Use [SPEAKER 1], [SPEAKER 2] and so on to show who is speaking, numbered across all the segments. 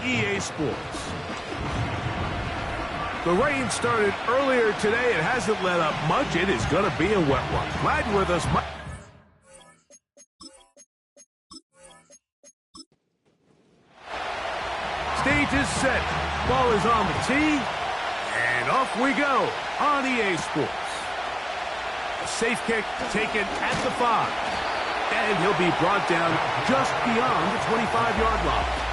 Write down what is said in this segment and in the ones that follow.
[SPEAKER 1] EA Sports. The rain started earlier today. It hasn't let up much. It is going to be a wet one. Glad you're with us. Stage is set. Ball is on the tee. And off we go on EA Sports. A safe kick taken at the 5. And he'll be brought down just beyond the 25-yard line.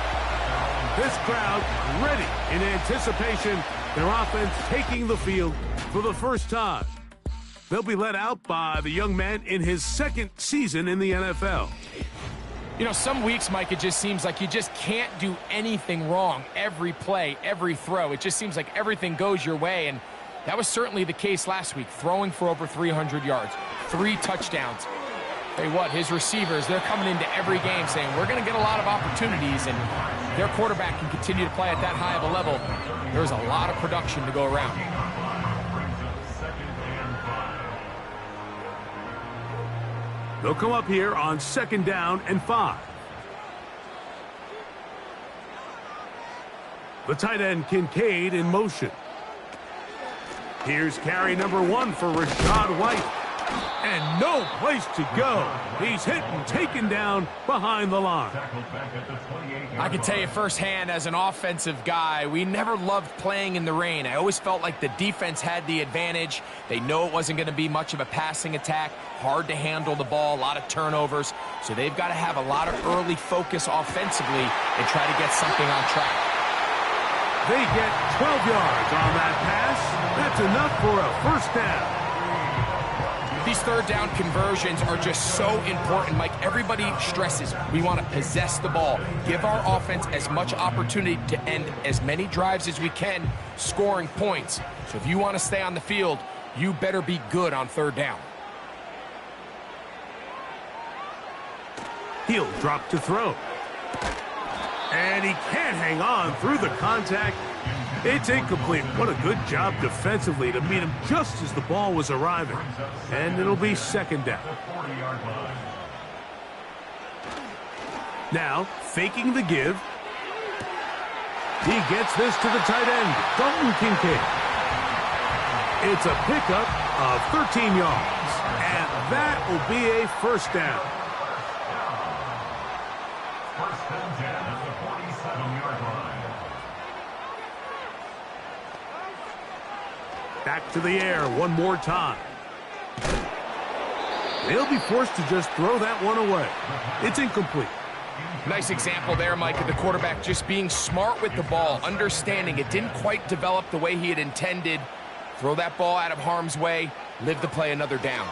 [SPEAKER 1] This crowd ready in anticipation. Their offense taking the field for the first time. They'll be led out by the young man in his second season in the NFL.
[SPEAKER 2] You know, some weeks, Mike, it just seems like you just can't do anything wrong. Every play, every throw, it just seems like everything goes your way. And that was certainly the case last week, throwing for over 300 yards, 3 touchdowns. Tell you what, his receivers, they're coming into every game saying, we're going to get a lot of opportunities, and their quarterback can continue to play at that high of a level. There's a lot of production to go around.
[SPEAKER 1] They'll come up here on 2nd down and 5. The tight end Kincaid in motion. Here's carry number 1 for Rashad White. And no place to go. He's hit and taken down behind the line.
[SPEAKER 2] I can tell you firsthand, as an offensive guy, we never loved playing in the rain. I always felt like the defense had the advantage. They know it wasn't going to be much of a passing attack. Hard to handle the ball, a lot of turnovers. So they've got to have a lot of early focus offensively and try to get something on track.
[SPEAKER 1] They get 12 yards on that pass. That's enough for a first down.
[SPEAKER 2] These third down conversions are just so important, Mike. Everybody stresses we want to possess the ball, give our offense as much opportunity to end as many drives as we can, scoring points. So if you want to stay on the field, you better be good on third down.
[SPEAKER 1] He'll drop to throw. And he can't hang on through the contact. It's incomplete. What a good job defensively to meet him just as the ball was arriving. And it'll be 2nd down. Now, faking the give. He gets this to the tight end, Dalton Kincaid. It's a pickup of 13 yards. And that will be a first down. Back to the air one more time. They'll be forced to just throw that one away. It's incomplete.
[SPEAKER 2] Nice example there, Mike, of the quarterback just being smart with the ball, understanding it didn't quite develop the way he had intended. Throw that ball out of harm's way, live to play another down.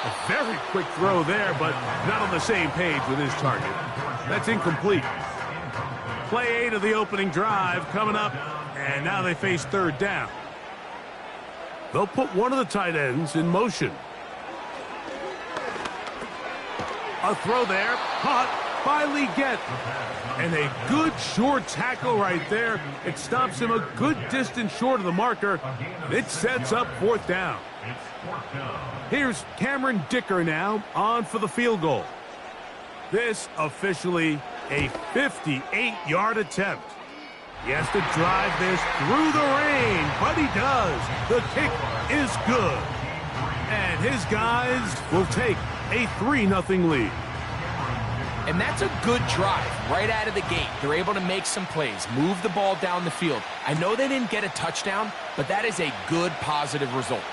[SPEAKER 1] A very quick throw there, but not on the same page with his target. That's incomplete. Play 8 of the opening drive coming up. And now they face third down. They'll put one of the tight ends in motion. A throw there, caught by Leggett. And a good short tackle right there. It stops him a good distance short of the marker. It sets up 4th down. Here's Cameron Dicker now on for the field goal. This officially a 58-yard attempt. He has to drive this through the rain, but he does. The kick is good. And his guys will take a 3-0 lead.
[SPEAKER 2] And that's a good drive right out of the gate. They're able to make some plays, move the ball down the field. I know they didn't get a touchdown, but that is a good, positive result.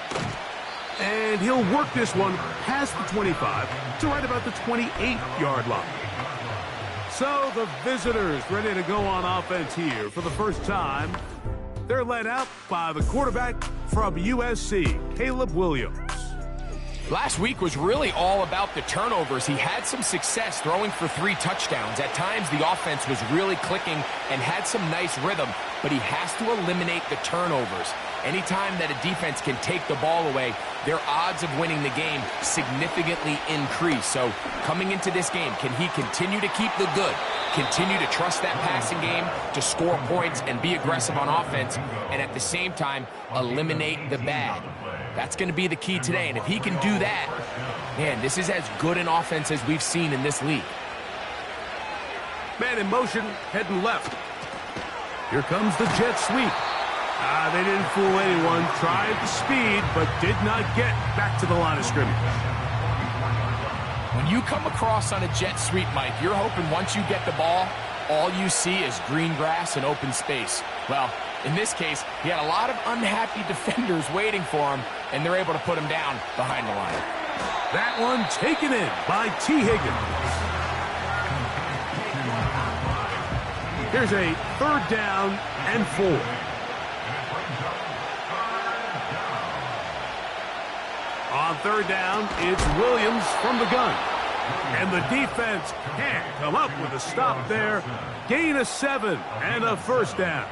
[SPEAKER 1] And he'll work this one past the 25 to right about the 28-yard line. So the visitors ready to go on offense here for the first time. They're led out by the quarterback from USC, Caleb Williams.
[SPEAKER 2] Last week was really all about the turnovers. He had some success throwing for 3 touchdowns. At times, the offense was really clicking and had some nice rhythm, but he has to eliminate the turnovers. Anytime that a defense can take the ball away, their odds of winning the game significantly increase. So coming into this game, can he continue to keep the good, continue to trust that passing game to score points and be aggressive on offense, and at the same time, eliminate the bad? That's going to be the key today, and if he can do that, man, this is as good an offense as we've seen in this league.
[SPEAKER 1] Man in motion, heading left. Here comes the jet sweep. They didn't fool anyone. Tried the speed, but did not get back to the line of scrimmage.
[SPEAKER 2] When you come across on a jet sweep, Mike, you're hoping once you get the ball, all you see is green grass and open space. Well, in this case, he had a lot of unhappy defenders waiting for him, and they're able to put him down behind the line.
[SPEAKER 1] That one taken in by T. Higgins. Here's a 3rd down and 4. On 3rd down, it's Williams from the gun. And the defense can't come up with a stop there. Gain of 7 and a 1st down.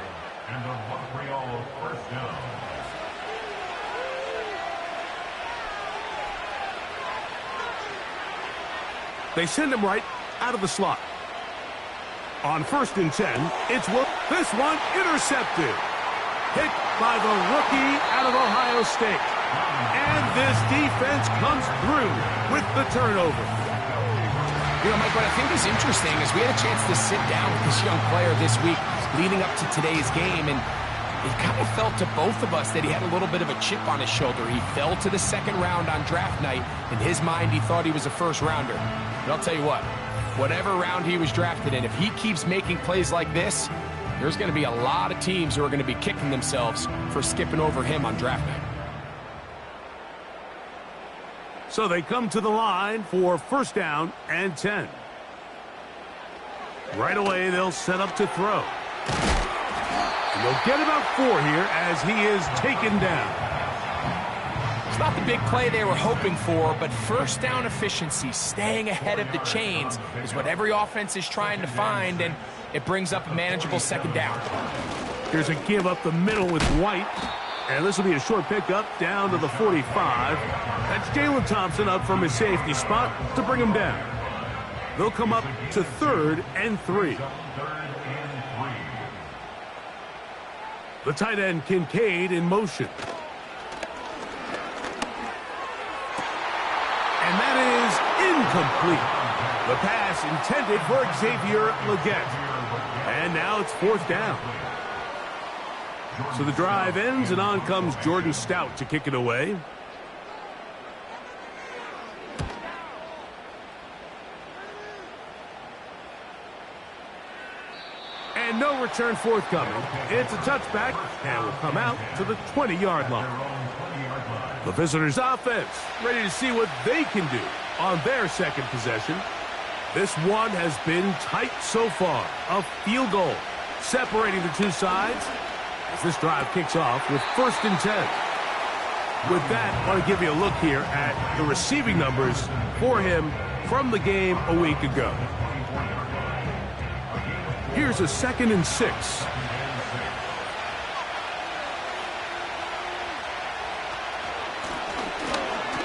[SPEAKER 1] They send him right out of the slot. On 1st and 10, it's this one intercepted. Hit by the rookie out of Ohio State. And this defense comes through with the turnover.
[SPEAKER 2] You know, Mike, what I think is interesting is we had a chance to sit down with this young player this week leading up to today's game, and it kind of felt to both of us that he had a little bit of a chip on his shoulder. He fell to the 2nd round on draft night. In his mind, he thought he was a 1st rounder. But I'll tell you what, whatever round he was drafted in, if he keeps making plays like this, there's going to be a lot of teams who are going to be kicking themselves for skipping over him on draft night.
[SPEAKER 1] So they come to the line for 1st down and 10. Right away, they'll set up to throw. And they'll get about 4 here as he is taken down.
[SPEAKER 2] It's not the big play they were hoping for, but 1st down efficiency, staying ahead of the chains, is what every offense is trying to find, and it brings up a manageable 2nd down.
[SPEAKER 1] Here's a give up the middle with White. And this will be a short pickup down to the 45. That's Jalen Thompson up from his safety spot to bring him down. They'll come up to 3rd and 3. The tight end Kincaid in motion. And that is incomplete. The pass intended for Xavier Legette. And now it's 4th down. So the drive ends, and on comes Jordan Stout to kick it away. And no return forthcoming. It's a touchback, and will come out to the 20-yard line. The visitors' offense ready to see what they can do on their 2nd possession. This one has been tight so far. A field goal separating the two sides. As this drive kicks off with 1st and 10. With that, I want to give you a look here at the receiving numbers for him from the game a week ago. Here's a 2nd and 6.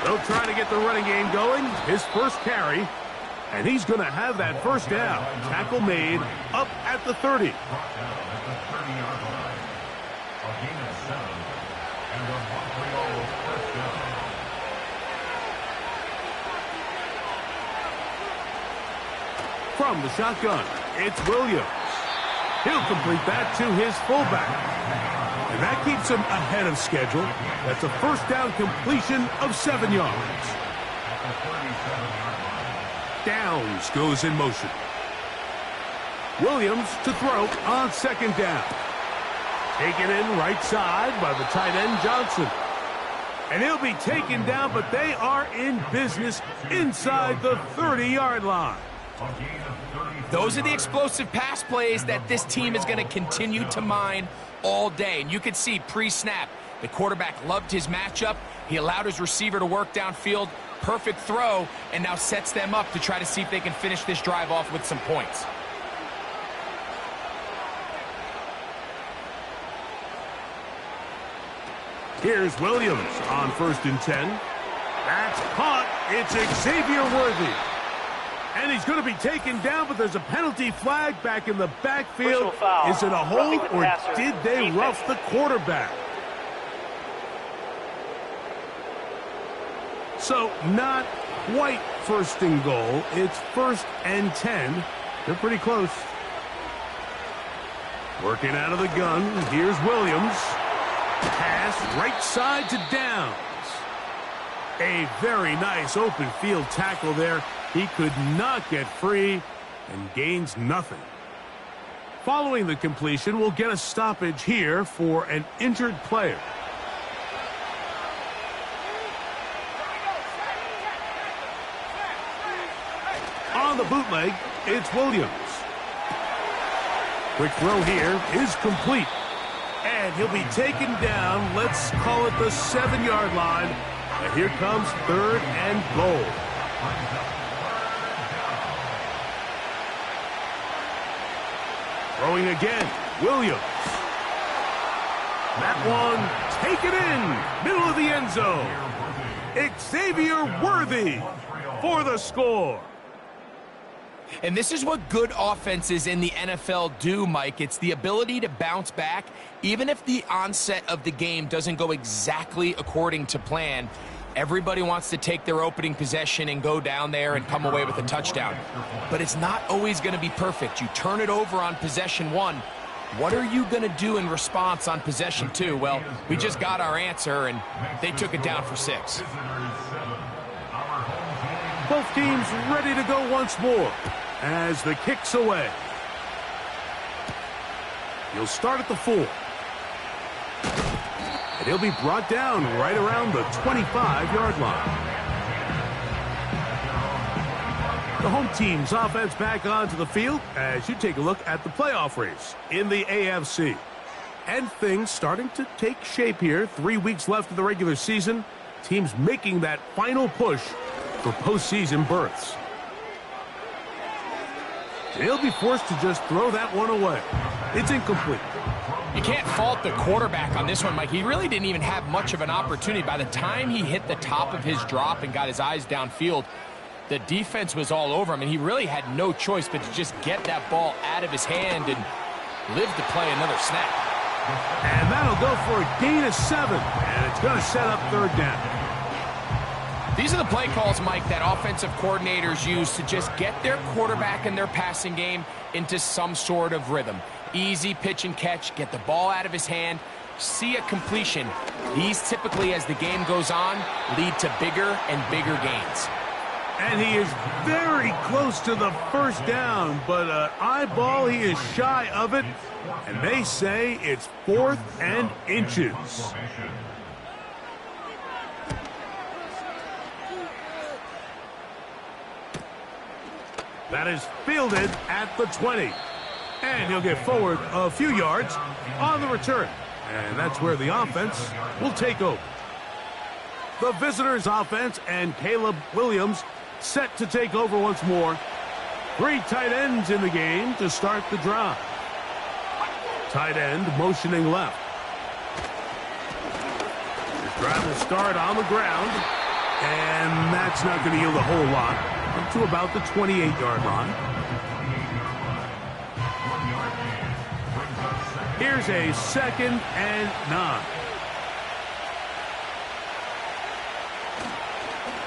[SPEAKER 1] They'll try to get the running game going. His 1st carry. And he's going to have that 1st down. Tackle made up at the 30. From the shotgun, it's Williams. He'll complete that to his fullback. And that keeps him ahead of schedule. That's a 1st down completion of 7 yards. Downs goes in motion. Williams to throw on 2nd down. Taken in right side by the tight end Johnson. And he'll be taken down, but they are in business inside the 30-yard line.
[SPEAKER 2] Those are the explosive pass plays that this team is going to continue to mine all day. And you can see pre-snap, the quarterback loved his matchup. He allowed his receiver to work downfield. Perfect throw, and now sets them up to try to see if they can finish this drive off with some points.
[SPEAKER 1] Here's Williams on 1st and 10. That's caught. It's Xavier Worthy. And he's going to be taken down, but there's a penalty flag back in the backfield. Is it a hold, or did they rough the quarterback? So not quite 1st and goal. It's 1st and 10 They're pretty close. Working out of the gun. Here's Williams. Pass right side to Downs. A very nice open field tackle there. He could not get free and gains nothing. Following the completion, we'll get a stoppage here for an injured player. On the bootleg, it's Williams. Quick throw here is complete. And he'll be taken down, let's call it the 7-yard line. And here comes 3rd and goal. Throwing again, Williams. That one taken in, middle of the end zone. Xavier Worthy for the score.
[SPEAKER 2] And this is what good offenses in the NFL do, Mike. It's the ability to bounce back, even if the onset of the game doesn't go exactly according to plan. Everybody wants to take their opening possession and go down there and come away with a touchdown. But it's not always going to be perfect. You turn it over on possession 1. What are you going to do in response on possession 2? Well, we just got our answer, and they took it down for 6.
[SPEAKER 1] Both teams ready to go once more as the kick's away. He'll start at the 4. And he'll be brought down right around the 25-yard line. The home team's offense back onto the field as you take a look at the playoff race in the AFC. And things starting to take shape here. 3 weeks left of the regular season. Teams making that final push for postseason berths. They'll be forced to just throw that one away. It's incomplete.
[SPEAKER 2] You can't fault the quarterback on this one, Mike. He really didn't even have much of an opportunity. By the time he hit the top of his drop and got his eyes downfield, the defense was all over him, and he really had no choice but to just get that ball out of his hand and live to play another snap.
[SPEAKER 1] And that'll go for a gain of 7, and it's going to set up 3rd down.
[SPEAKER 2] These are the play calls, Mike, that offensive coordinators use to just get their quarterback and their passing game into some sort of rhythm. Easy pitch and catch, get the ball out of his hand, see a completion. These typically, as the game goes on, lead to bigger and bigger gains.
[SPEAKER 1] And he is very close to the 1st down, but eyeball, he is shy of it. And they say it's 4th and inches. That is fielded at the 20. And he'll get forward a few yards on the return. And that's where the offense will take over. The visitors' offense and Caleb Williams set to take over once more. 3 tight ends in the game to start the drive. Tight end motioning left. The drive will start on the ground. And that's not going to yield a whole lot. Up to about the 28-yard line. Here's a 2nd and 9.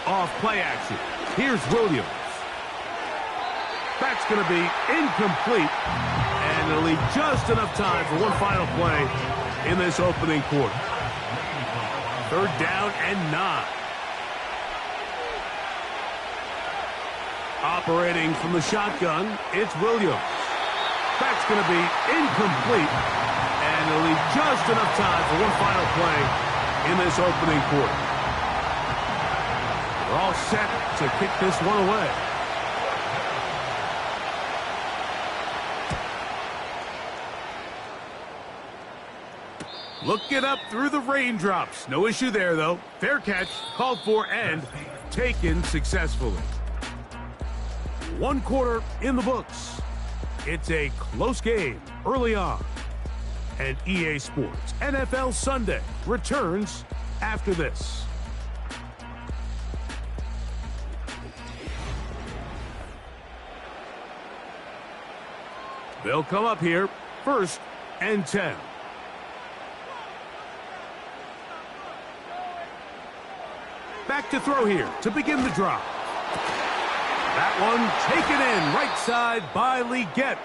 [SPEAKER 1] Off play action. Here's Williams. That's going to be incomplete. And it'll leave just enough time for one final play in this opening quarter. 3rd down and 9. Operating from the shotgun, it's Williams. That's going to be incomplete. And it'll leave just enough time for one final play in this opening quarter. They're all set to kick this one away. Looking up through the raindrops. No issue there, though. Fair catch, called for, and taken successfully. 1 quarter in the books. It's a close game early on. And EA Sports NFL Sunday returns after this. They'll come up here, 1st and 10. Back to throw here to begin the drive. That one taken in right side by Leggett.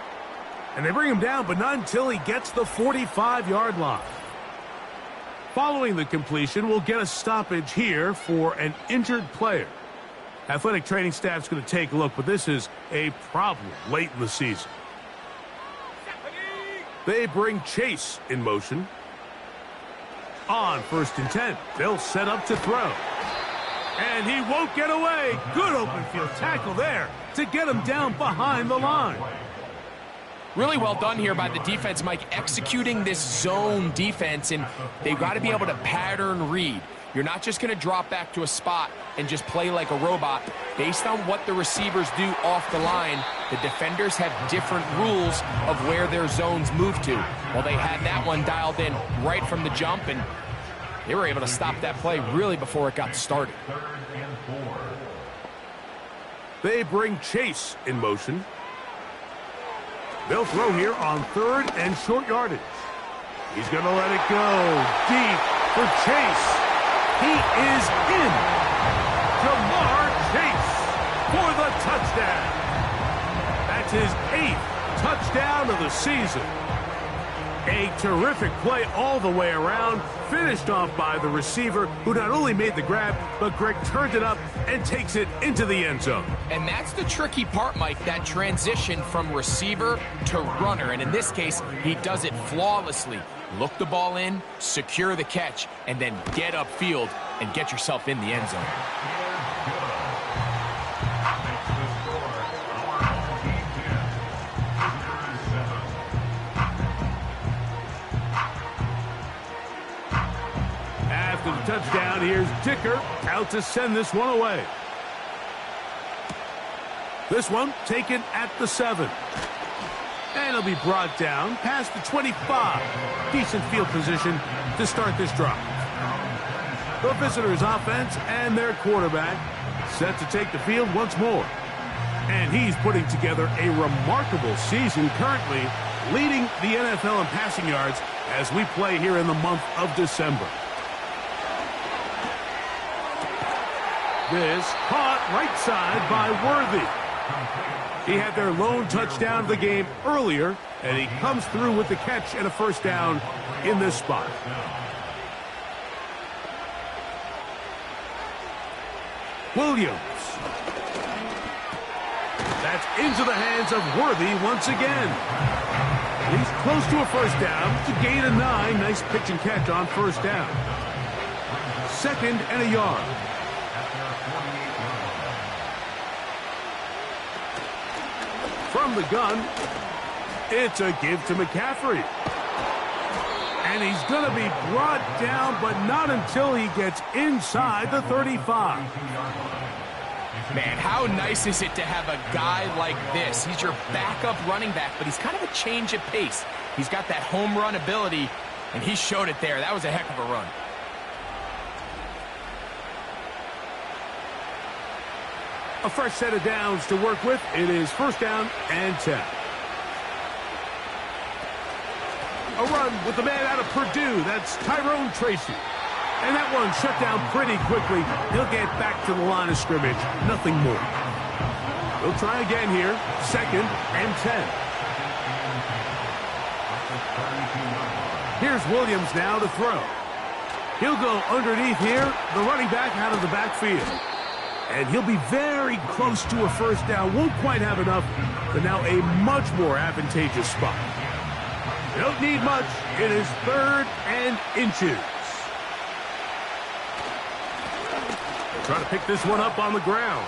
[SPEAKER 1] And they bring him down, but not until he gets the 45-yard line. Following the completion, we'll get a stoppage here for an injured player. Athletic training staff's going to take a look, but this is a problem late in the season. They bring Chase in motion. On 1st and 10, they'll set up to throw. And he won't get away. Good open field tackle there to get him down behind the line.
[SPEAKER 2] Really well done here by the defense, Mike, executing this zone defense, and they've got to be able to pattern read. You're not just going to drop back to a spot and just play like a robot. Based on what the receivers do off the line, the defenders have different rules of where their zones move to. Well, they had that one dialed in right from the jump, and they were able to stop that play really before it got started.
[SPEAKER 1] They bring Chase in motion. They'll throw here on 3rd and short yardage. He's going to let it go deep for Chase. He is in. Jamar Chase for the touchdown. That's his 8th touchdown of the season. A terrific play all the way around, finished off by the receiver, who not only made the grab, but Greg turned it up and takes it into the end zone.
[SPEAKER 2] And that's the tricky part, Mike, that transition from receiver to runner. And in this case, he does it flawlessly. Look the ball in, secure the catch, and then get upfield and get yourself in the end zone.
[SPEAKER 1] After the touchdown, here's Dicker out to send this one away. This one taken at the 7. And it'll be brought down past the 25. Decent field position to start this drive. The visitors' offense and their quarterback set to take the field once more. And he's putting together a remarkable season, currently leading the NFL in passing yards as we play here in the month of December. This caught right side by Worthy. He had their lone touchdown of the game earlier, and he comes through with the catch and a first down in this spot. Williams. That's into the hands of Worthy once again. He's close to a first down to gain a 9. Nice pitch and catch on first down. 2nd and a yard. From the gun, it's a give to McCaffrey. And he's going to be brought down, but not until he gets inside the 35.
[SPEAKER 2] Man, how nice is it to have a guy like this? He's your backup running back, but he's kind of a change of pace. He's got that home run ability, and he showed it there. That was a heck of a run.
[SPEAKER 1] A fresh set of downs to work with. It is first down and 10. A run with the man out of Purdue. That's Tyrone Tracy. And that one shut down pretty quickly. He'll get back to the line of scrimmage. Nothing more. We'll try again here. 2nd and 10. Here's Williams now to throw. He'll go underneath here. The running back out of the backfield. And he'll be very close to a first down. Won't quite have enough, but now a much more advantageous spot. They don't need much. It is 3rd and inches. Trying to pick this one up on the ground.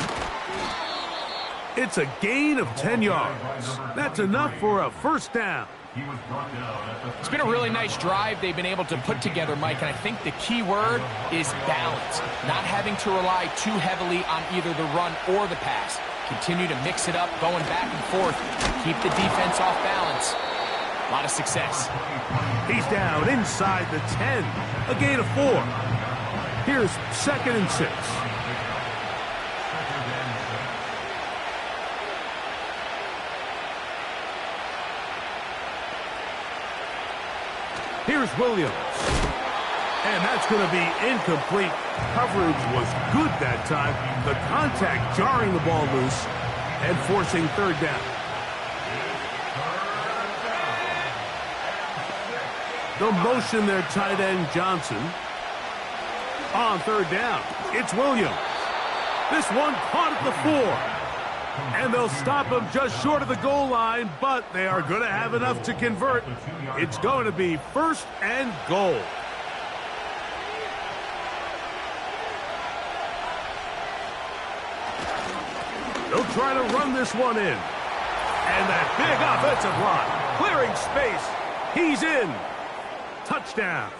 [SPEAKER 1] It's a gain of 10 yards. That's enough for a first down.
[SPEAKER 2] It's been a really nice drive they've been able to put together, Mike, and I think the key word is balance. Not having to rely too heavily on either the run or the pass. Continue to mix it up, going back and forth. Keep the defense off balance. A lot of success.
[SPEAKER 1] He's down inside the 10. A gain of 4. Here's 2nd and 6. Here's Williams. And that's going to be incomplete. Coverage was good that time. The contact jarring the ball loose. and forcing third down. They'll motion their tight end Johnson. On third down, it's Williams. This one caught at the 4. And they'll stop him just short of the goal line, but they are going to have enough to convert. It's going to be 1st and goal. They'll try to run this one in. And that big offensive line, clearing space. He's in. Touchdown.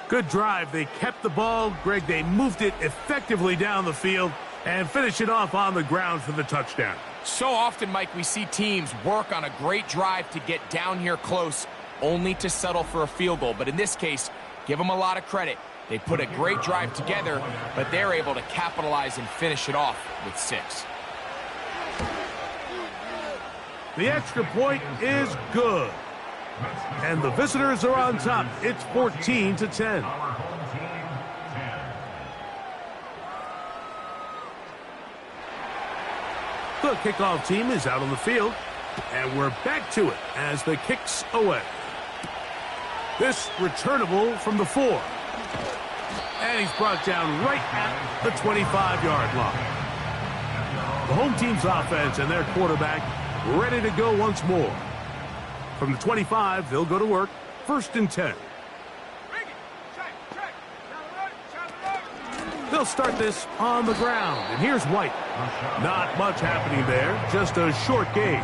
[SPEAKER 1] Good drive. They kept the ball. Greg, they moved it effectively down the field and finish it off on the ground for the touchdown.
[SPEAKER 2] So often, Mike, we see teams work on a great drive to get down here close, only to settle for a field goal. But in this case, give them a lot of credit. They put a great drive together, but they're able to capitalize and finish it off with 6.
[SPEAKER 1] The extra point is good. And the visitors are on top. It's 14-10. The kickoff team is out on the field. And we're back to it as the kick's away. This returnable from the 4. And he's brought down right at the 25-yard line. The home team's offense and their quarterback ready to go once more. From the 25, they'll go to work. 1st and 10. They'll start this on the ground. And here's White. Not much happening there. Just a short gain.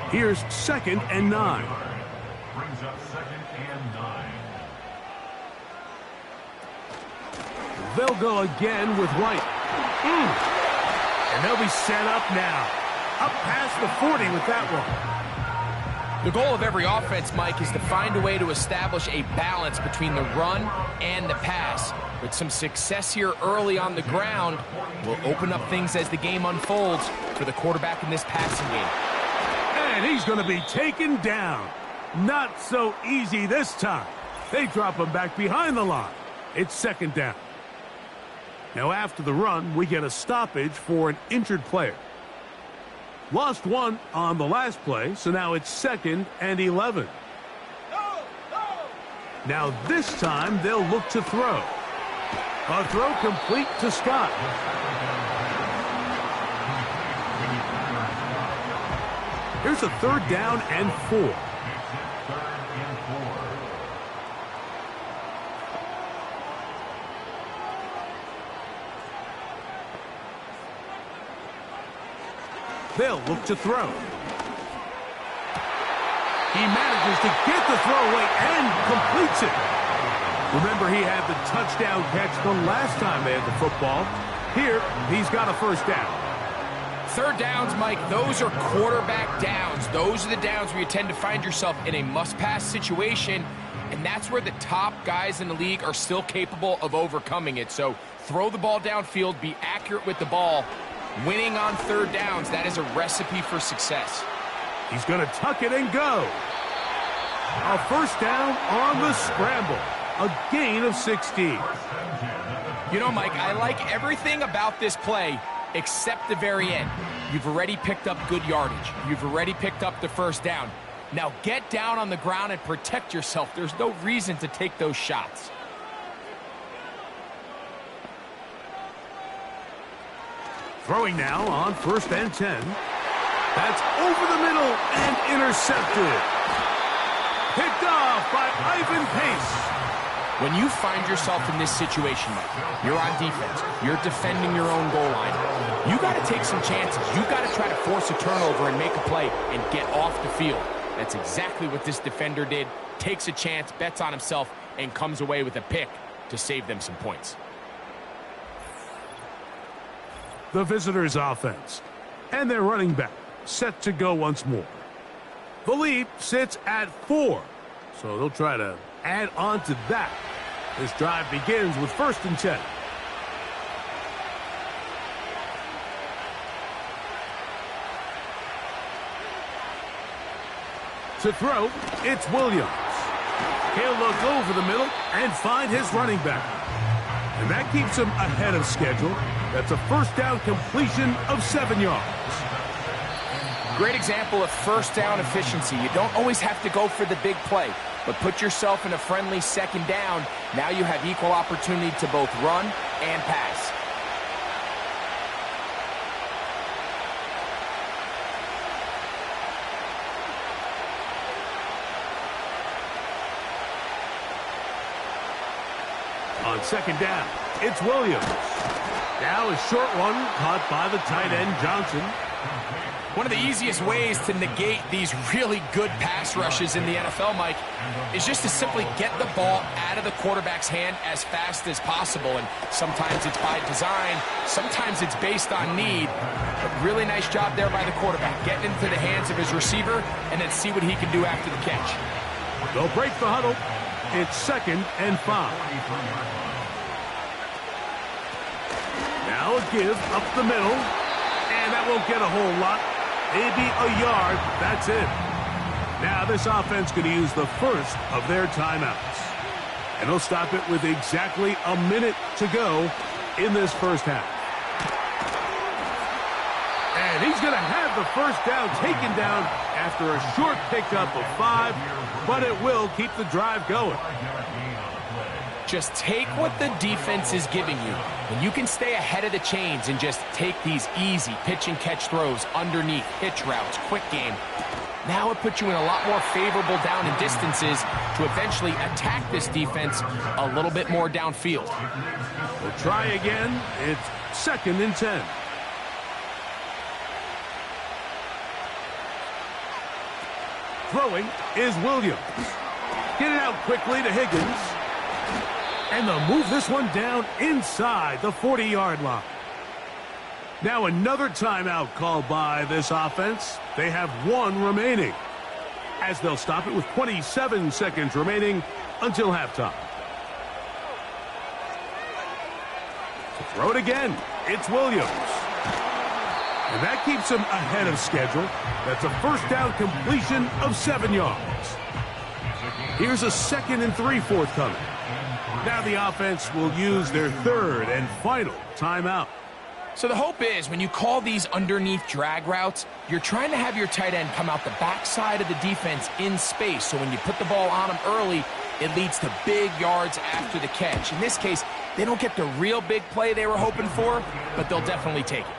[SPEAKER 1] Here's 2nd and 9.
[SPEAKER 3] Brings up 2nd and 9.
[SPEAKER 1] They'll go again with White. And they'll be set up now. Up past the 40 with that one.
[SPEAKER 2] The goal of every offense, Mike, is to find a way to establish a balance between the run and the pass. With some success here early on the ground, will open up things as the game unfolds for the quarterback in this passing game.
[SPEAKER 1] And he's going to be taken down. Not so easy this time. They drop him back behind the line. It's 2nd down. Now after the run, we get a stoppage for an injured player. Lost one on the last play, so now it's 2nd and 11. Now this time they'll look to throw. A throw complete to Scott. Here's a 3rd down and 4. They'll look to throw. He manages to get the throw away and completes it. Remember, he had the touchdown catch the last time they had the football. Here, he's got a 1st down.
[SPEAKER 2] 3rd downs, Mike, those are quarterback downs. Those are the downs where you tend to find yourself in a must-pass situation, and that's where the top guys in the league are still capable of overcoming it. So throw the ball downfield, be accurate with the ball. Winning on 3rd downs, that is a recipe for success.
[SPEAKER 1] He's going to tuck it and go. A 1st down on the scramble. A gain of 16.
[SPEAKER 2] You know, Mike, I like everything about this play except the very end. You've already picked up good yardage. You've already picked up the 1st down. Now get down on the ground and protect yourself. There's no reason to take those shots.
[SPEAKER 1] Throwing now on 1st and 10. That's over the middle and intercepted. Picked off by Ivan Pace.
[SPEAKER 2] When you find yourself in this situation, Mike, you're on defense, you're defending your own goal line, you got to take some chances. You got to try to force a turnover and make a play and get off the field. That's exactly what this defender did. Takes a chance, bets on himself, and comes away with a pick to save them some points.
[SPEAKER 1] The visitors' offense. And their running back set to go once more. The lead sits at 4. So they'll try to add on to that. This drive begins with 1st and 10. To throw, it's Williams. He'll look over the middle and find his running back. And that keeps him ahead of schedule. That's a first down completion of 7 yards.
[SPEAKER 2] Great example of first down efficiency. You don't always have to go for the big play, but put yourself in a friendly second down. Now you have equal opportunity to both run and pass.
[SPEAKER 1] On second down, it's Williams. Now a short one caught by the tight end Johnson.
[SPEAKER 2] One of the easiest ways to negate these really good pass rushes in the NFL, Mike, is just to simply get the ball out of the quarterback's hand as fast as possible. And sometimes it's by design, sometimes it's based on need. But really nice job there by the quarterback, getting into the hands of his receiver and then see what he can do after the catch.
[SPEAKER 1] They'll break the huddle. It's 2nd and 5. Now a give up the middle. And that won't get a whole lot. Maybe a yard. That's it. Now this offense going to use the first of their timeouts. And they'll stop it with exactly a minute to go in this first half. And he's going to have the first down taken down after a short pickup of 5, but it will keep the drive going.
[SPEAKER 2] Just take what the defense is giving you. When you can stay ahead of the chains and just take these easy pitch and catch throws underneath, hitch routes, quick game, now it puts you in a lot more favorable down and distances to eventually attack this defense a little bit more downfield.
[SPEAKER 1] We'll try again. It's 2nd and 10. Throwing is Williams. Get it out quickly to Higgins. And they'll move this one down inside the 40-yard line. Now another timeout called by this offense. They have 1 remaining, as they'll stop it with 27 seconds remaining until halftime. To throw it again, it's Williams. And that keeps him ahead of schedule. That's a first down completion of 7 yards. Here's a 2nd and 3 forthcoming. Now the offense will use their 3rd and final timeout.
[SPEAKER 2] So the hope is when you call these underneath drag routes, you're trying to have your tight end come out the backside of the defense in space. So when you put the ball on him early, it leads to big yards after the catch. In this case, they don't get the real big play they were hoping for, but they'll definitely take it.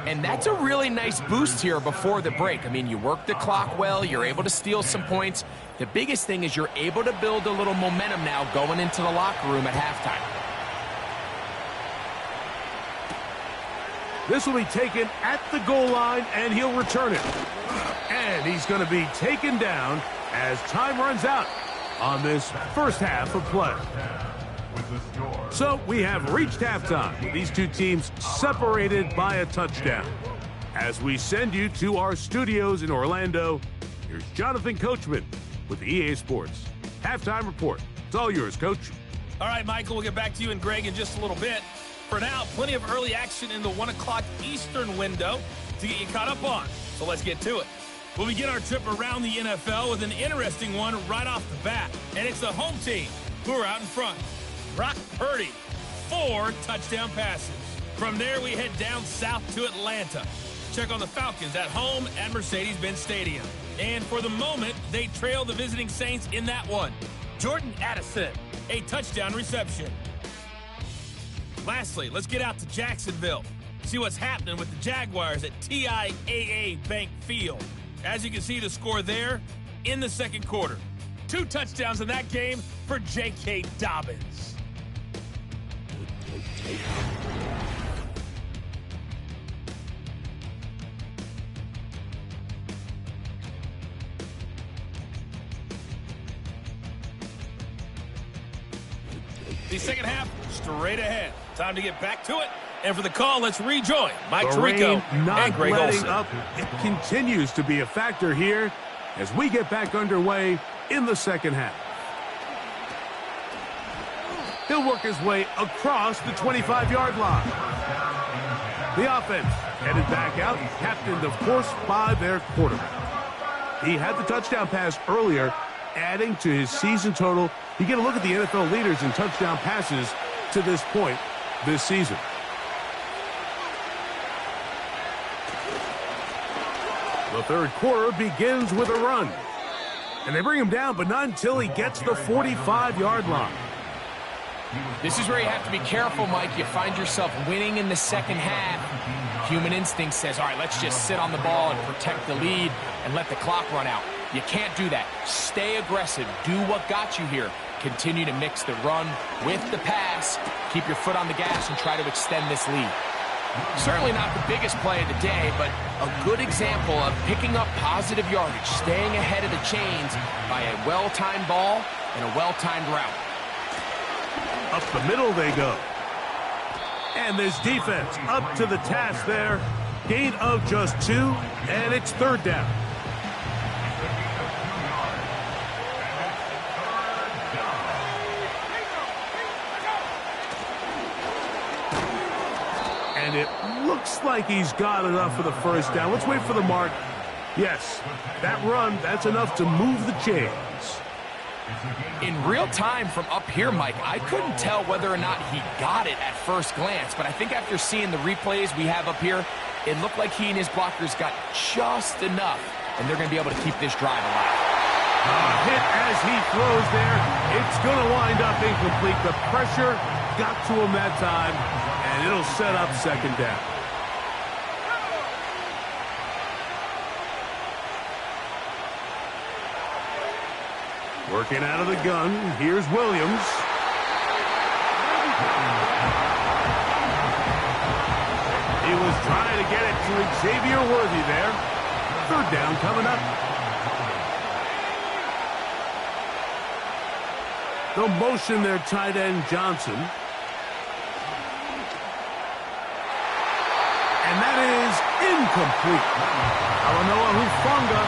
[SPEAKER 2] And that's a really nice boost here before the break. I mean, you work the clock well, you're able to steal some points. The biggest thing is you're able to build a little momentum now going into the locker room at halftime.
[SPEAKER 1] This will be taken at the goal line, and he'll return it. And he's going to be taken down as time runs out on this first half of play. So we have reached halftime with these two teams separated by a touchdown. As we send you to our studios in Orlando, here's Jonathan Coachman with EA Sports Halftime Report. It's all yours, Coach.
[SPEAKER 4] All right, Michael, we'll get back to you and Greg in just a little bit. For now, plenty of early action in the 1 o'clock Eastern window to get you caught up on. So let's get to it. We'll begin our trip around the NFL with an interesting one right off the bat. And it's the home team who are out in front. Brock Purdy, 4 touchdown passes. From there, we head down south to Atlanta. Check on the Falcons at home at Mercedes-Benz Stadium. And for the moment, they trail the visiting Saints in that one. Jordan Addison, a touchdown reception. Lastly, let's get out to Jacksonville. See what's happening with the Jaguars at TIAA Bank Field. As you can see, the score there in the second quarter. 2 touchdowns in that game for J.K. Dobbins. The second half, straight ahead. Time to get back to it. And for the call, let's rejoin Mike Tirico and Greg Olsen.
[SPEAKER 1] Up. It continues to be a factor here as we get back underway in the second half. He'll work his way across the 25-yard line. The offense headed back out, captained, of course, by their quarterback. He had the touchdown pass earlier, adding to his season total. You get a look at the NFL leaders in touchdown passes to this point this season. The third quarter begins with a run. And they bring him down, but not until he gets the 45-yard line.
[SPEAKER 2] This is where you have to be careful, Mike. You find yourself winning in the second half. Human instinct says, all right, let's just sit on the ball and protect the lead and let the clock run out. You can't do that. Stay aggressive. Do what got you here. Continue to mix the run with the pass. Keep your foot on the gas and try to extend this lead. Certainly not the biggest play of the day, but a good example of picking up positive yardage, staying ahead of the chains by a well-timed ball and a well-timed route.
[SPEAKER 1] Up the middle they go. And this defense up to the task there. Gain of just 2, and it's third down. And it looks like he's got enough for the first down. Let's wait for the mark. Yes, that run, that's enough to move the chains.
[SPEAKER 2] In real time from up here, Mike, I couldn't tell whether or not he got it at first glance, but I think after seeing the replays we have up here, it looked like he and his blockers got just enough, and they're going to be able to keep this drive alive.
[SPEAKER 1] Hit as he throws there. It's going to wind up incomplete. The pressure got to him that time, and it'll set up second down. Working out of the gun, here's Williams. He was trying to get it to Xavier Worthy there. Third down coming up. They'll motion their tight end Johnson. And that is incomplete. Alanoa Hufanga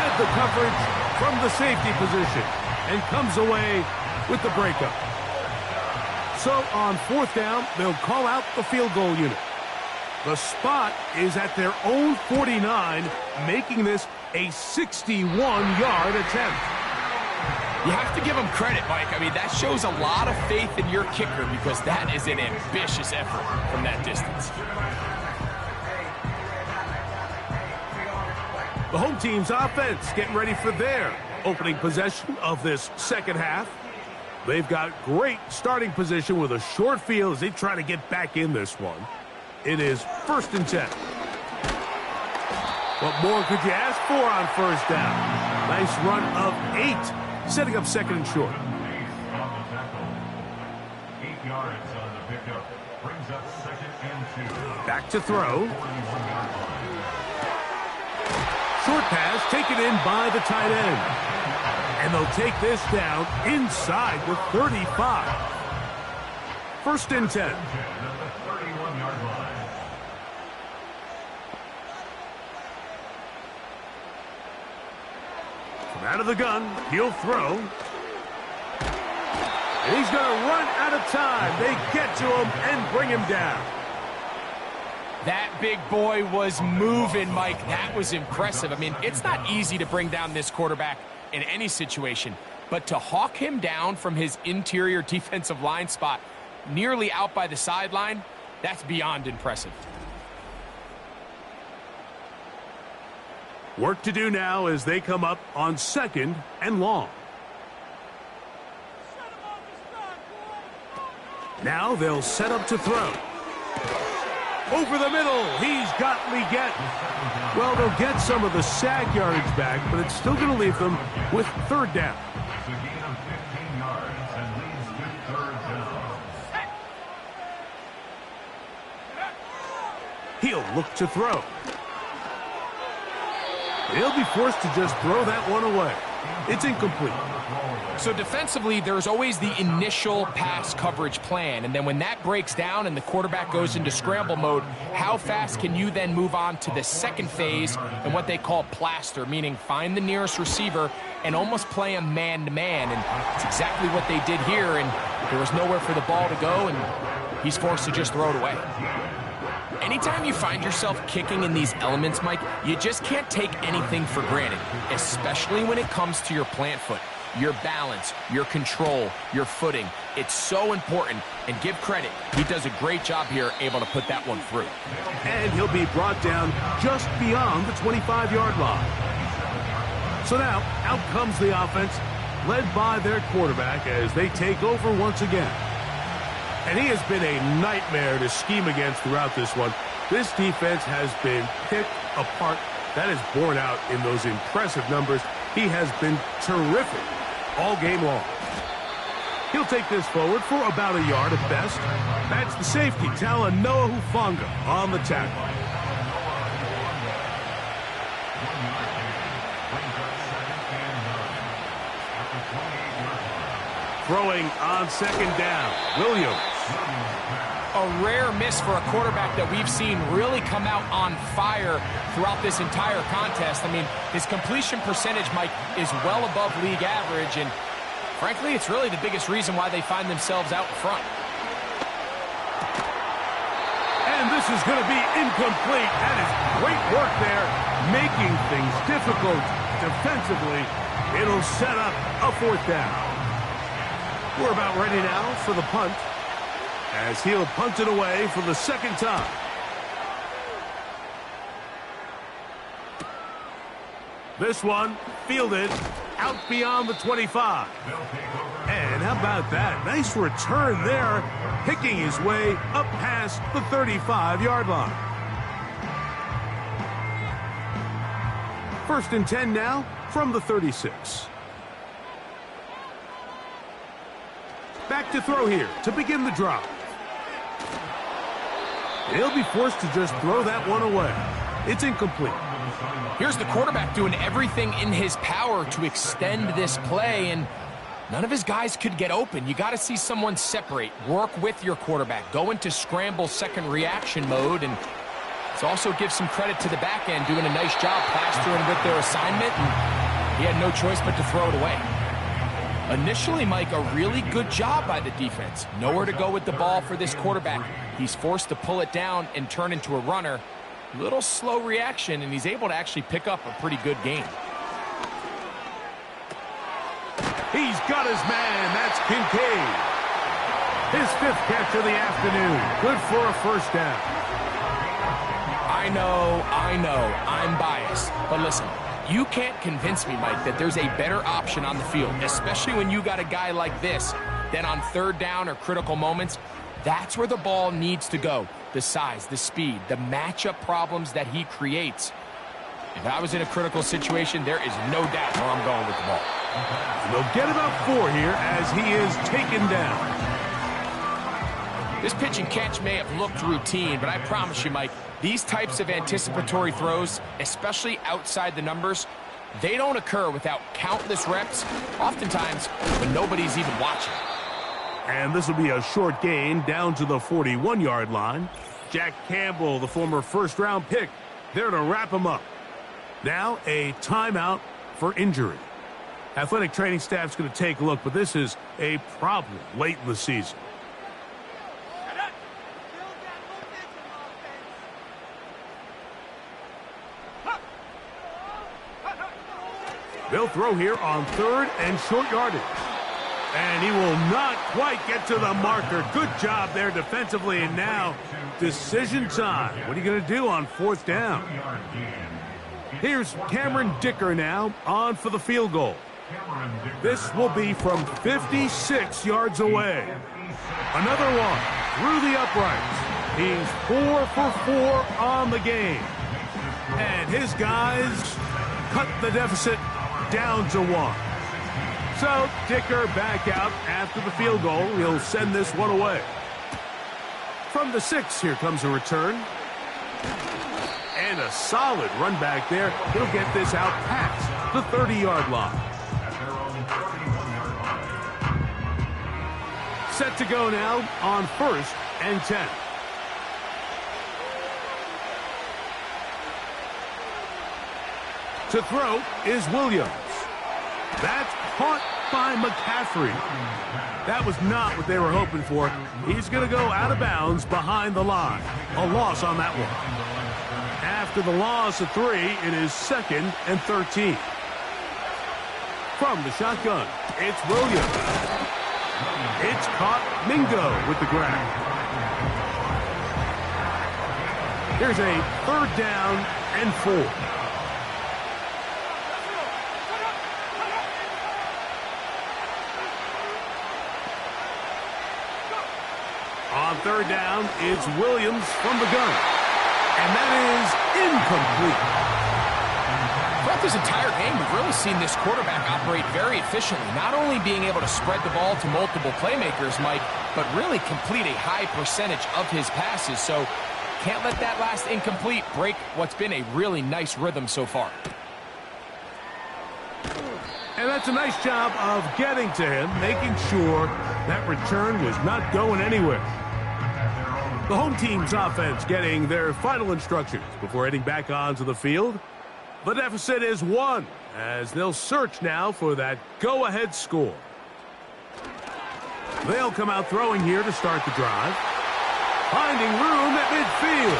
[SPEAKER 1] had the coverage from the safety position and comes away with the breakup. So on fourth down, they'll call out the field goal unit. The spot is at their own 49, making this a 61-yard attempt.
[SPEAKER 2] You have to give him credit, Mike. I mean, that shows a lot of faith in your kicker because that is an ambitious effort from that distance.
[SPEAKER 1] The home team's offense getting ready for their opening possession of this second half. They've got great starting position with a short field as they try to get back in this one. It is 1st and 10. What more could you ask for on first down? Nice run of 8, setting up second and short.
[SPEAKER 3] 8 yards on the pickup. Brings up 2nd and 2.
[SPEAKER 1] Back to throw. Short pass taken in by the tight end. And they'll take this down inside the 35. 1st and 10.
[SPEAKER 3] 31-yard line.
[SPEAKER 1] From out of the gun, he'll throw. And he's going to run out of time. They get to him and bring him down.
[SPEAKER 2] That big boy was moving, Mike. That was impressive. I mean, it's not easy to bring down this quarterback in any situation, but to hawk him down from his interior defensive line spot nearly out by the sideline, that's beyond impressive.
[SPEAKER 1] Work to do now as they come up on 2nd and long. Now they'll set up to throw. Over the middle, he's got Leggett. Well, they'll get some of the sack yardage back, but it's still going to leave them with third down.
[SPEAKER 3] It's a gain of 15 yards and leads to 3rd down.
[SPEAKER 1] He'll look to throw. He'll be forced to just throw that one away. It's incomplete.
[SPEAKER 2] So defensively, there's always the initial pass coverage plan, and then when that breaks down and the quarterback goes into scramble mode, how fast can you then move on to the second phase and what they call plaster, meaning find the nearest receiver and almost play him man-to-man, and it's exactly what they did here, and there was nowhere for the ball to go, and he's forced to just throw it away. Anytime you find yourself kicking in these elements, Mike, you just can't take anything for granted, especially when it comes to your plant foot. your balance, your control, your footing. It's so important, and give credit. He does a great job here, able to put that one through.
[SPEAKER 1] And he'll be brought down just beyond the 25-yard line. So now, out comes the offense, led by their quarterback as they take over once again. And he has been a nightmare to scheme against throughout this one. This defense has been picked apart. That is borne out in those impressive numbers. He has been terrific all game long. He'll take this forward for about a yard at best. That's the safety, Talanoa Hufanga, on the tackle. Throwing on second down, Williams.
[SPEAKER 2] A rare miss for a quarterback that we've seen really come out on fire throughout this entire contest. I mean, his completion percentage, Mike, is well above league average, and frankly, it's really the biggest reason why they find themselves out in front.
[SPEAKER 1] And this is going to be incomplete. That is great work there, making things difficult defensively. It'll set up a fourth down. We're about ready now for the punt, as he'll punt it away for the second time. This one fielded out beyond the 25. And how about that? Nice return there, picking his way up past the 35-yard line. First and 10 now from the 36. Back to throw here to begin the drive. He'll be forced to just throw that one away. It's incomplete.
[SPEAKER 2] Here's the quarterback doing everything in his power to extend this play, and none of his guys could get open. You got to see someone separate, work with your quarterback, go into scramble second reaction mode, and let's also give some credit to the back end doing a nice job plastering with their assignment, and he had no choice but to throw it away. Initially, Mike, a really good job by the defense. Nowhere to go with the ball for this quarterback. He's forced to pull it down and turn into a runner. Little slow reaction, and he's able to actually pick up a pretty good game.
[SPEAKER 1] He's got his man. That's Kincaid. His fifth catch of the afternoon. Good for a first down.
[SPEAKER 2] I know, I'm biased. But listen, you can't convince me, Mike, that there's a better option on the field, especially when you got a guy like this, that on third down or critical moments, that's where the ball needs to go. The size, the speed, the matchup problems that he creates. If I was in a critical situation, there is no doubt where I'm going with the ball.
[SPEAKER 1] They'll get about 4 here as he is taken down.
[SPEAKER 2] This pitch and catch may have looked routine, but I promise you, Mike, these types of anticipatory throws, especially outside the numbers, they don't occur without countless reps, oftentimes when nobody's even watching.
[SPEAKER 1] And this will be a short gain down to the 41-yard line. Jack Campbell, the former first-round pick, there to wrap him up. Now a timeout for injury. Athletic training staff's going to take a look, but this is a problem late in the season. They'll throw here on third and short yardage. And he will not quite get to the marker. Good job there defensively. And now decision time. What are you going to do on fourth down? Here's Cameron Dicker now on for the field goal. This will be from 56 yards away. Another one through the uprights. He's 4 for 4 on the game. And his guys cut the deficit down to 1. So Dicker back out after the field goal. He'll send this one away. From the 6, here comes a return. And a solid run back there. He'll get this out past the 30-yard line. Set to go now on 1st and 10. To throw is Williams. That's caught by McCaffrey. That was not what they were hoping for. He's going to go out of bounds behind the line. A loss on that one. After the loss of 3, it is 2nd and 13. From the shotgun, it's Williams. It's caught. Mingo with the grab. Here's a 3rd down and 4. On 3rd down, it's Williams from the gun. And that is incomplete.
[SPEAKER 2] Throughout this entire game, we've really seen this quarterback operate very efficiently, not only being able to spread the ball to multiple playmakers, Mike, but really complete a high percentage of his passes. So can't let that last incomplete break what's been a really nice rhythm so far.
[SPEAKER 1] And that's a nice job of getting to him, making sure that return was not going anywhere. The home team's offense getting their final instructions before heading back onto the field. The deficit is 1, as they'll search now for that go-ahead score. They'll come out throwing here to start the drive. Finding room at midfield.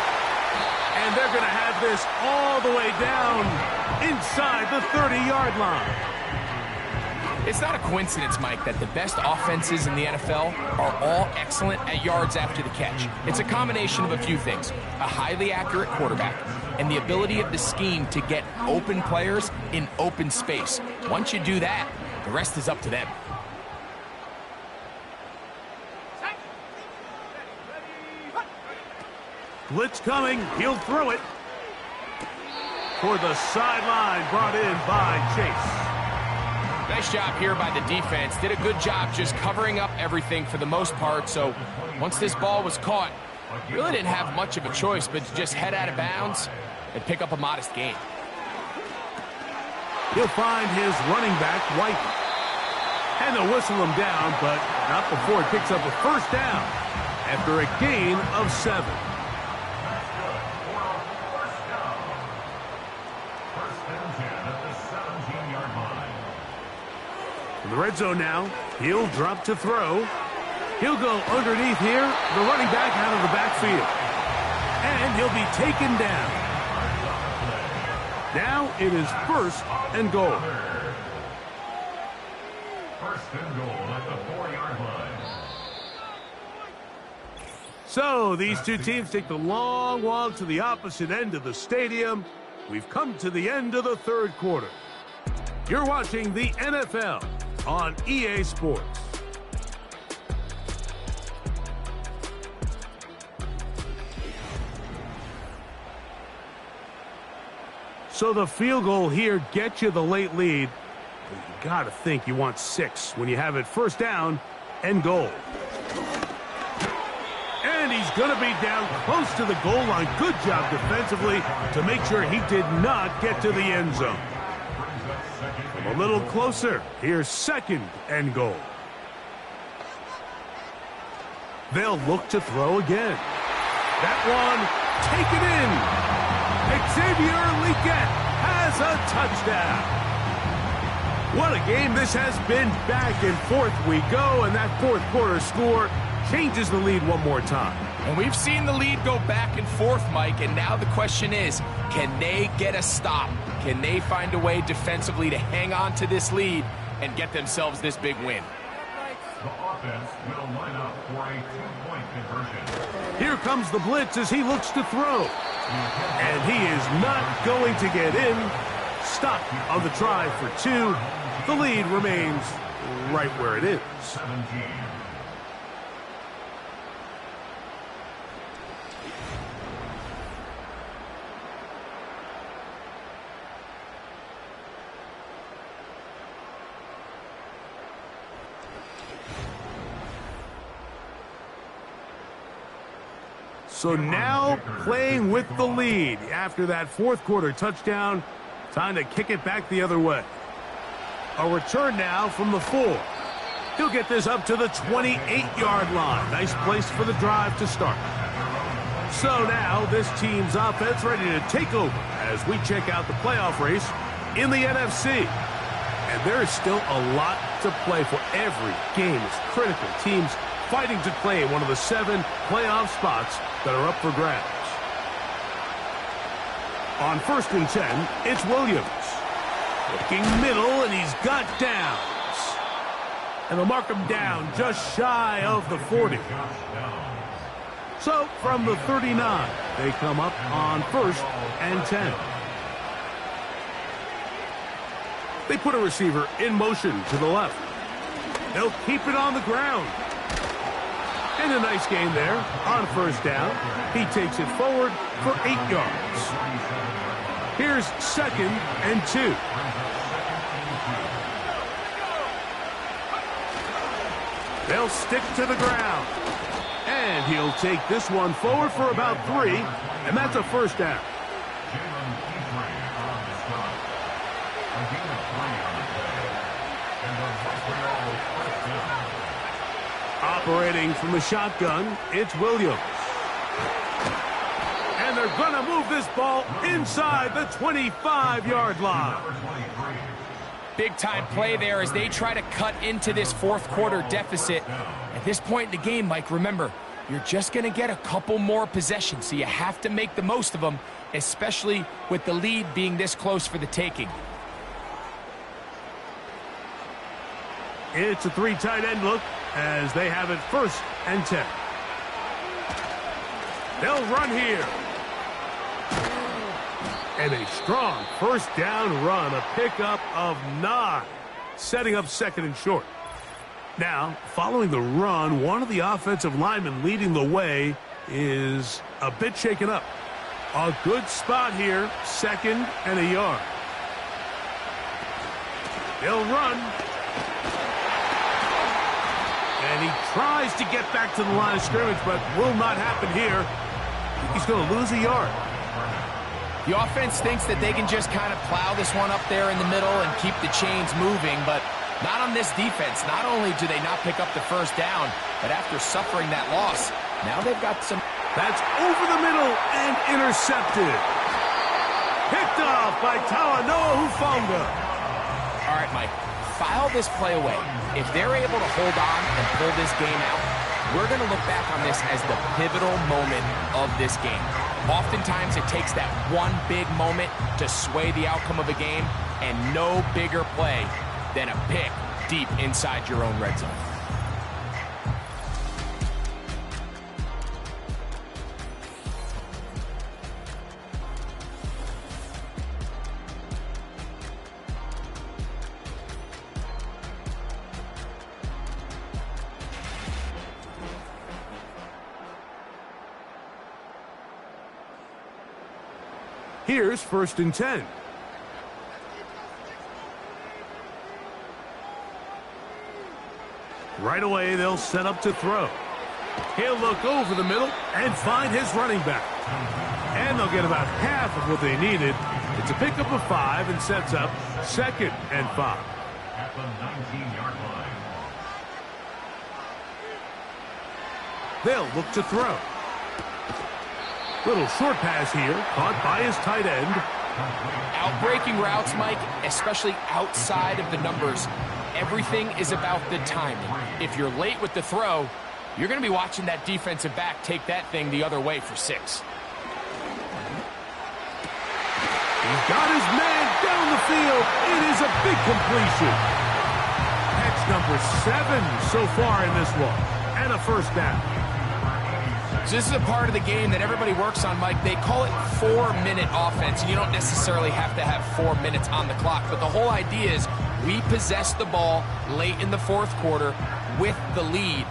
[SPEAKER 1] And they're going to have this all the way down inside the 30-yard line.
[SPEAKER 2] It's not a coincidence, Mike, that the best offenses in the NFL are all excellent at yards after the catch. It's a combination of a few things: a highly accurate quarterback and the ability of the scheme to get open players in open space. Once you do that, the rest is up to them.
[SPEAKER 1] Blitz coming. He'll throw it. For the sideline, brought in by Chase.
[SPEAKER 2] Nice job here by the defense. Did a good job just covering up everything for the most part. So once this ball was caught, really didn't have much of a choice but to just head out of bounds and pick up a modest gain.
[SPEAKER 1] He'll find his running back, White. And they'll whistle him down, but not before he picks up a 1st down after a gain of 7. In the red zone now, he'll drop to throw. He'll go underneath here, the running back out of the backfield. And he'll be taken down. Now it is 1st and goal.
[SPEAKER 3] 1st and goal at the 4-yard line.
[SPEAKER 1] So these two teams take the long walk to the opposite end of the stadium. We've come to the end of the 3rd quarter. You're watching the NFL on EA Sports. So the field goal here gets you the late lead. But you got to think you want 6 when you have it 1st down and goal. And he's going to be down close to the goal line. Good job defensively to make sure he did not get to the end zone. A little closer. Here's 2nd and goal. They'll look to throw again. That one taken in. Xavier Legette has a touchdown. What a game this has been. Back and forth we go, and that 4th quarter score changes the lead one more time.
[SPEAKER 2] And we've seen the lead go back and forth, Mike, and now the question is, can they get a stop? Can they find a way defensively to hang on to this lead and get themselves this big win?
[SPEAKER 3] The offense will line up for a 2-point conversion.
[SPEAKER 1] Here comes the blitz as he looks to throw. And he is not going to get in. Stop on the try for 2. The lead remains right where it is.
[SPEAKER 3] 17.
[SPEAKER 1] So now playing with the lead after that 4th quarter touchdown. Time to kick it back the other way. A return now from the 4. He'll get this up to the 28-yard line. Nice place for the drive to start. So now this team's offense ready to take over as we check out the playoff race in the NFC. And there is still a lot to play for. Every game is critical. Teams fighting to play one of the 7 playoff spots that are up for grabs. On 1st and 10, it's Williams. Looking middle, and he's got downs. And they'll mark him down just shy of the 40. So from the 39, they come up on 1st and 10. They put a receiver in motion to the left. They'll keep it on the ground. And a nice gain there on 1st down. He takes it forward for 8 yards. Here's 2nd and 2. They'll stick to the ground. And he'll take this one forward for about 3, and that's a 1st down. Operating from the shotgun, it's Williams. And they're going to move this ball inside the 25-yard line.
[SPEAKER 2] Big-time play there as they try to cut into this 4th quarter deficit. At this point in the game, Mike, remember, you're just going to get a couple more possessions, so you have to make the most of them, especially with the lead being this close for the taking.
[SPEAKER 1] It's a 3 tight end look as they have it 1st and 10. They'll run here. And a strong 1st down run, a pickup of 9, setting up 2nd and short. Now, following the run, one of the offensive linemen leading the way is a bit shaken up. A good spot here, 2nd and a yard. They'll run. And he tries to get back to the line of scrimmage, but will not happen here. He's going to lose a yard.
[SPEAKER 2] The offense thinks that they can just kind of plow this one up there in the middle and keep the chains moving, but not on this defense. Not only do they not pick up the 1st down, but after suffering that loss, now they've got some...
[SPEAKER 1] That's over the middle and intercepted. Picked off by Talanoa Hufanga.
[SPEAKER 2] All right, Mike, file this play away. If they're able to hold on and pull this game out, we're going to look back on this as the pivotal moment of this game. Oftentimes, it takes that one big moment to sway the outcome of a game, and no bigger play than a pick deep inside your own red zone.
[SPEAKER 1] Here's 1st and 10. Right away, they'll set up to throw. He'll look over the middle and find his running back. And they'll get about half of what they needed. It's a pickup of 5 and sets up 2nd and 5.
[SPEAKER 3] At the 19-yard line.
[SPEAKER 1] They'll look to throw. Little short pass here, caught by his tight end.
[SPEAKER 2] Outbreaking routes, Mike, especially outside of the numbers, everything is about the timing. If you're late with the throw, you're going to be watching that defensive back take that thing the other way for 6.
[SPEAKER 1] He's got his man down the field. It is a big completion. Catch number 7 so far in this one. And a 1st down.
[SPEAKER 2] So this is a part of the game that everybody works on, Mike. They call it 4-minute offense. You don't necessarily have to have 4 minutes on the clock, but the whole idea is we possess the ball late in the 4th quarter with the lead.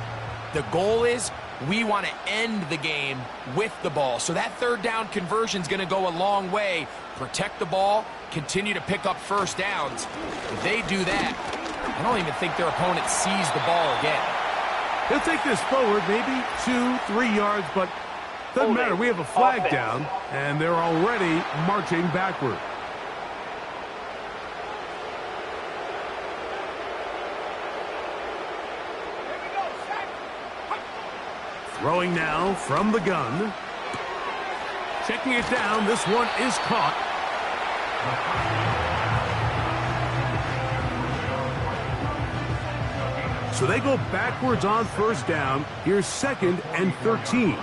[SPEAKER 2] The goal is we want to end the game with the ball. So that 3rd down conversion is going to go a long way. Protect the ball, continue to pick up 1st downs. If they do that, I don't even think their opponent sees the ball again.
[SPEAKER 1] He'll take this forward, maybe 2-3 yards, but doesn't matter. We have a flag down, and they're already marching backward. Throwing now from the gun. Checking it down. This one is caught. So they go backwards on 1st down. Here's 2nd and 13.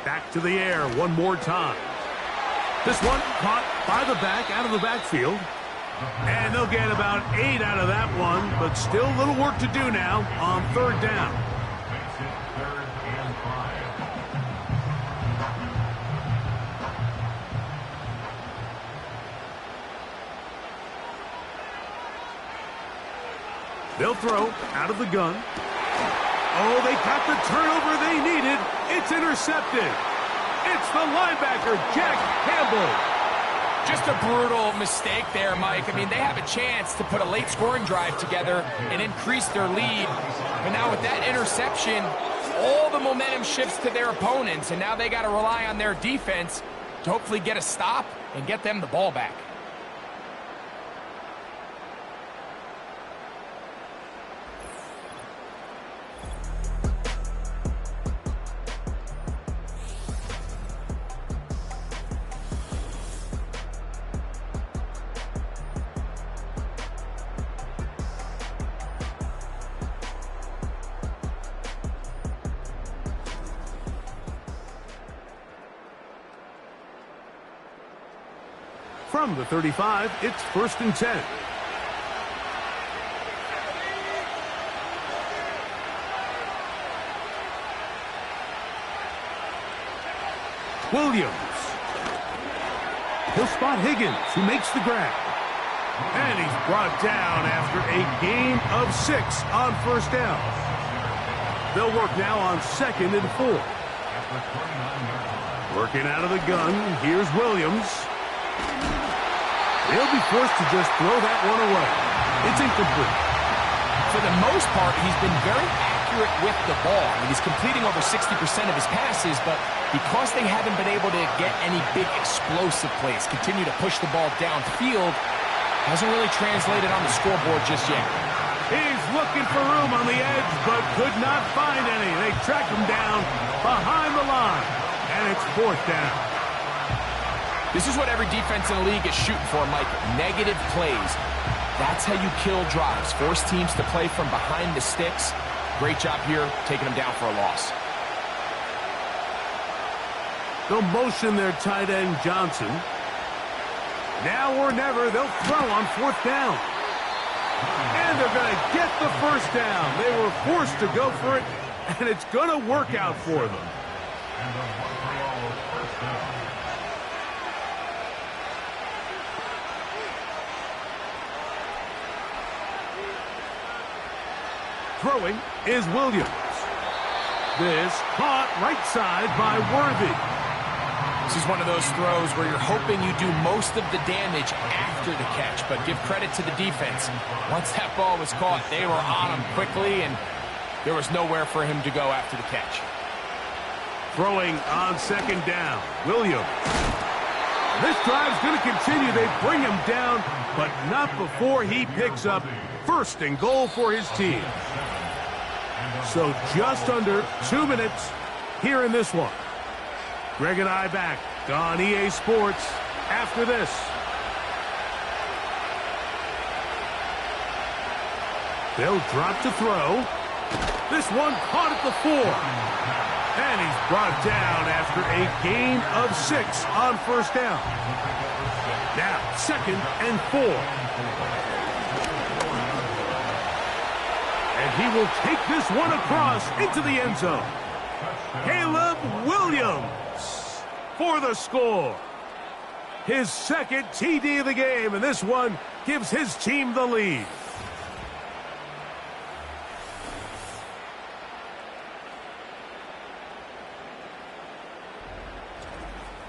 [SPEAKER 1] Back to the air one more time. This one caught by the back, out of the backfield. And they'll get about 8 out of that one, but still a little work to do now on third down.
[SPEAKER 3] Makes it 3rd and 5.
[SPEAKER 1] They'll throw out of the gun. Oh, they got the turnover they needed. It's intercepted. It's the linebacker, Jack Campbell.
[SPEAKER 2] Just a brutal mistake there, Mike. I mean, they have a chance to put a late scoring drive together and increase their lead. But now with that interception, all the momentum shifts to their opponents, and now they got to rely on their defense to hopefully get a stop and get them the ball back.
[SPEAKER 1] From the 35, it's 1st and 10. Williams. He'll spot Higgins, who makes the grab. And he's brought down after a gain of 6 on 1st down. They'll work now on 2nd and 4. Working out of the gun, here's Williams. They'll be forced to just throw that one away. It's incomplete.
[SPEAKER 2] For the most part, he's been very accurate with the ball. I mean, he's completing over 60% of his passes, but because they haven't been able to get any big explosive plays, continue to push the ball downfield, hasn't really translated on the scoreboard just yet.
[SPEAKER 1] He's looking for room on the edge, but could not find any. They track him down behind the line, and it's 4th down.
[SPEAKER 2] This is what every defense in the league is shooting for, Mike. Negative plays. That's how you kill drives. Force teams to play from behind the sticks. Great job here, taking them down for a loss.
[SPEAKER 1] They'll motion their tight end, Johnson. Now or never, they'll throw on 4th down. And they're going to get the 1st down. They were forced to go for it, and it's going to work out for them.
[SPEAKER 3] And the Montreal 1st down.
[SPEAKER 1] Throwing is Williams. This caught right side by Worthy.
[SPEAKER 2] This is one of those throws where you're hoping you do most of the damage after the catch, but give credit to the defense. Once that ball was caught, they were on him quickly, and there was nowhere for him to go after the catch.
[SPEAKER 1] Throwing on 2nd down, Williams. This drive's going to continue. They bring him down, but not before he picks up 1st and goal for his team. So just under 2 minutes here in this one. Greg and I back on EA Sports after this. They'll drop to throw. This one caught at the 4. And he's brought down after a gain of 6 on 1st down. Now 2nd and 4. And he will take this one across into the end zone. Caleb Williams for the score. His 2nd TD of the game, and this one gives his team the lead.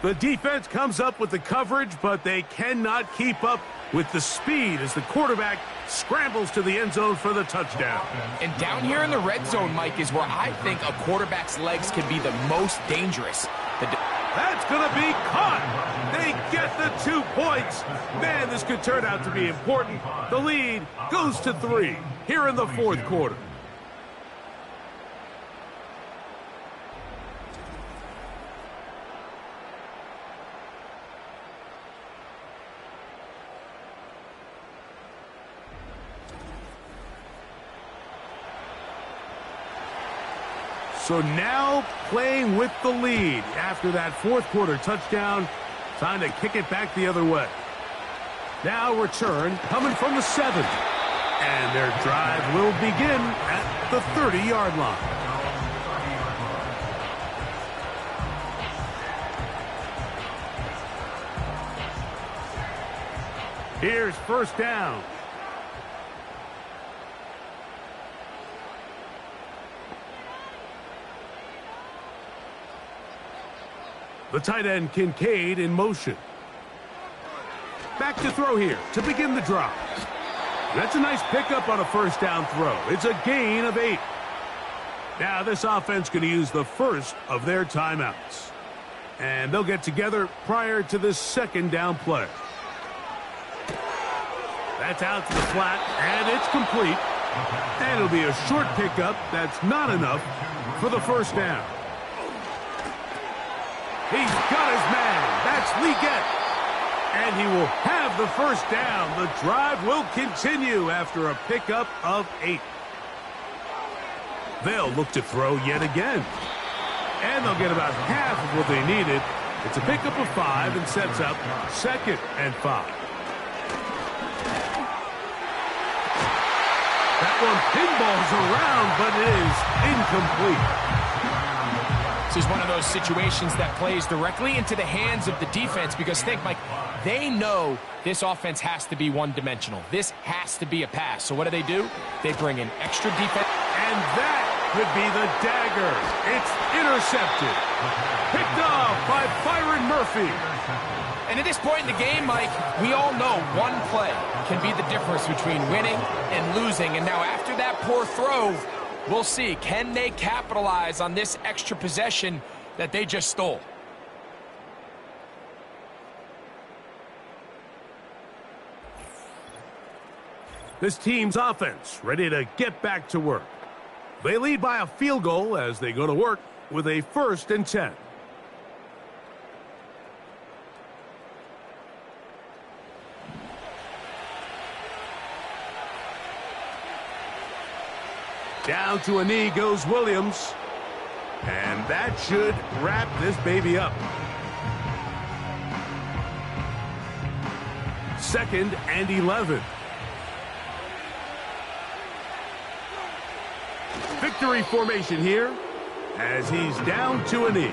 [SPEAKER 1] The defense comes up with the coverage, but they cannot keep up with the speed as the quarterback scrambles to the end zone for the touchdown.
[SPEAKER 2] And down here in the red zone, Mike, is where I think a quarterback's legs can be the most dangerous.
[SPEAKER 1] That's going to be caught. They get the 2 points. Man, this could turn out to be important. The lead goes to 3 here in the 4th quarter. So now playing with the lead after that fourth quarter touchdown. Time to kick it back the other way. Now return coming from the 7. And their drive will begin at the 30-yard line. Here's first down. The tight end Kincaid in motion. Back to throw here to begin the drive. That's a nice pickup on a first down throw. It's a gain of 8. Now this offense going to use the first of their timeouts. And they'll get together prior to this second down play. That's out to the flat, and it's complete. And it'll be a short pickup that's not enough for the first down. He's got his man. That's Leggett. And he will have the first down. The drive will continue after a pickup of 8. They'll look to throw yet again. And they'll get about half of what they needed. It's a pickup of 5 and sets up 2nd and 5. That one pinballs around, but it is incomplete.
[SPEAKER 2] This is one of those situations that plays directly into the hands of the defense because think, Mike, they know this offense has to be one-dimensional. This has to be a pass. So what do? They bring in extra defense.
[SPEAKER 1] And that could be the dagger. It's intercepted. Picked off by Byron Murphy.
[SPEAKER 2] And at this point in the game, Mike, we all know one play can be the difference between winning and losing. And now after that poor throw, we'll see, can they capitalize on this extra possession that they just stole?
[SPEAKER 1] This team's offense ready to get back to work. They lead by a field goal as they go to work with a 1st and 10. Down to a knee goes Williams. And that should wrap this baby up. 2nd and 11. Victory formation here as he's down to a knee.